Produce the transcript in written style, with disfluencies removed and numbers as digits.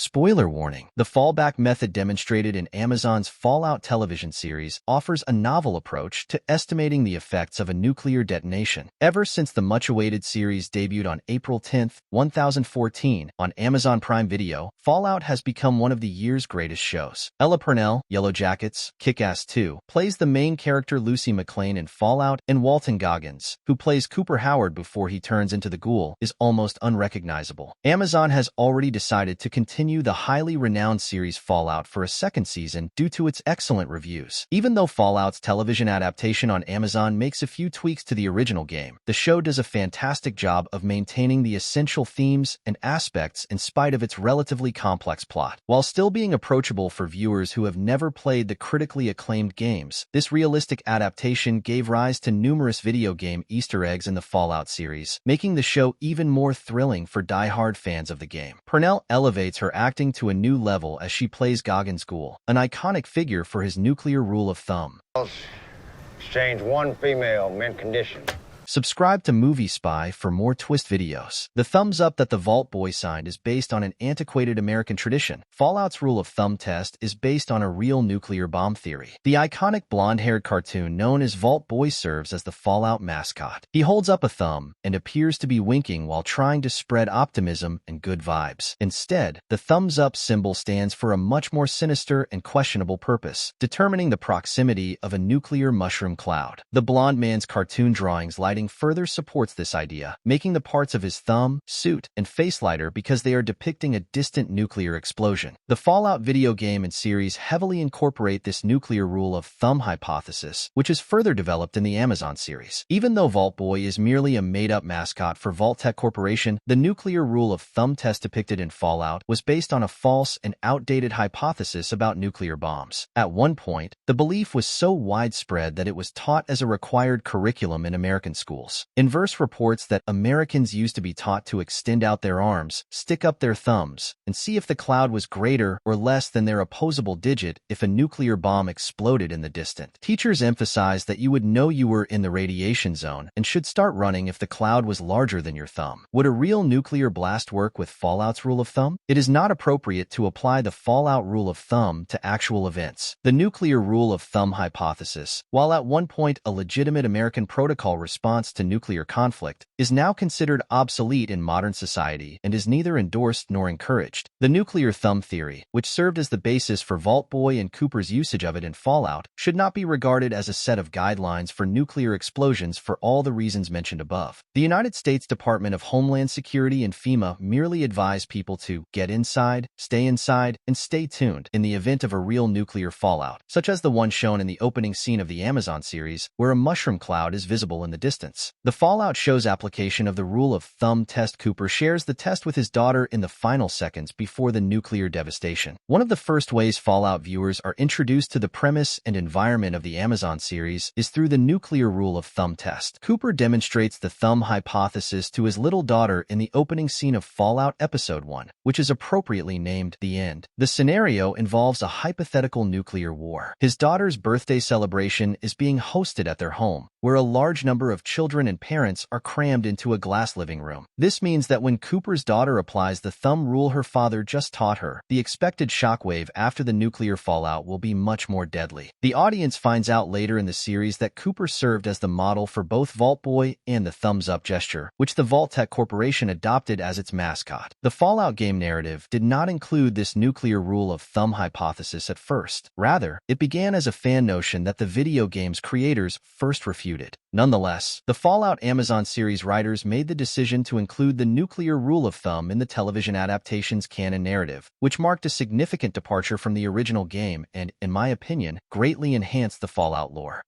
Spoiler warning. The fallback method demonstrated in Amazon's Fallout television series offers a novel approach to estimating the effects of a nuclear detonation. Ever since the much-awaited series debuted on April 10, 2014, on Amazon Prime Video, Fallout has become one of the year's greatest shows. Ella Purnell, Yellow Jackets, Kick-Ass 2, plays the main character Lucy McLean in Fallout, and Walton Goggins, who plays Cooper Howard before he turns into the Ghoul, is almost unrecognizable. Amazon has already decided to continue the highly renowned series Fallout for a second season due to its excellent reviews. Even though Fallout's television adaptation on Amazon makes a few tweaks to the original game, the show does a fantastic job of maintaining the essential themes and aspects in spite of its relatively complex plot. While still being approachable for viewers who have never played the critically acclaimed games, this realistic adaptation gave rise to numerous video game Easter eggs in the Fallout series, making the show even more thrilling for die-hard fans of the game. Purnell elevates her acting to a new level as she plays Goggins Ghoul, an iconic figure for his nuclear rule of thumb. Exchange one female, mint condition. Subscribe to Movie Spy for more twist videos. The thumbs up that the Vault Boy signed is based on an antiquated American tradition. Fallout's rule of thumb test is based on a real nuclear bomb theory. The iconic blonde-haired cartoon known as Vault Boy serves as the Fallout mascot. He holds up a thumb and appears to be winking while trying to spread optimism and good vibes. Instead, the thumbs up symbol stands for a much more sinister and questionable purpose, determining the proximity of a nuclear mushroom cloud. The blonde man's cartoon drawings lighting further supports this idea, making the parts of his thumb, suit, and face lighter because they are depicting a distant nuclear explosion. The Fallout video game and series heavily incorporate this nuclear rule of thumb hypothesis, which is further developed in the Amazon series. Even though Vault Boy is merely a made-up mascot for Vault-Tec Corporation, the nuclear rule of thumb test depicted in Fallout was based on a false and outdated hypothesis about nuclear bombs. At one point, the belief was so widespread that it was taught as a required curriculum in American schools. Inverse reports that Americans used to be taught to extend out their arms, stick up their thumbs, and see if the cloud was greater or less than their opposable digit if a nuclear bomb exploded in the distance. Teachers emphasized that you would know you were in the radiation zone and should start running if the cloud was larger than your thumb. Would a real nuclear blast work with Fallout's rule of thumb? It is not appropriate to apply the Fallout rule of thumb to actual events. The nuclear rule of thumb hypothesis, while at one point a legitimate American protocol response to nuclear conflict, is now considered obsolete in modern society and is neither endorsed nor encouraged. The nuclear thumb theory, which served as the basis for Vault Boy and Cooper's usage of it in Fallout, should not be regarded as a set of guidelines for nuclear explosions for all the reasons mentioned above. The United States Department of Homeland Security and FEMA merely advise people to get inside, and stay tuned in the event of a real nuclear fallout, such as the one shown in the opening scene of the Amazon series, where a mushroom cloud is visible in the distance. The Fallout show's application of the rule of thumb test. Cooper shares the test with his daughter in the final seconds before the nuclear devastation. One of the first ways Fallout viewers are introduced to the premise and environment of the Amazon series is through the nuclear rule of thumb test. Cooper demonstrates the thumb hypothesis to his little daughter in the opening scene of Fallout Episode 1, which is appropriately named The End. The scenario involves a hypothetical nuclear war. His daughter's birthday celebration is being hosted at their home, where a large number of children and parents are crammed into a glass living room. This means that when Cooper's daughter applies the thumb rule her father just taught her, the expected shockwave after the nuclear fallout will be much more deadly. The audience finds out later in the series that Cooper served as the model for both Vault Boy and the thumbs-up gesture, which the Vault-Tec Corporation adopted as its mascot. The Fallout game narrative did not include this nuclear rule of thumb hypothesis at first. Rather, it began as a fan notion that the video game's creators first refuted. Nonetheless, the Fallout Amazon series writers made the decision to include the nuclear rule of thumb in the television adaptation's canon narrative, which marked a significant departure from the original game and, in my opinion, greatly enhanced the Fallout lore.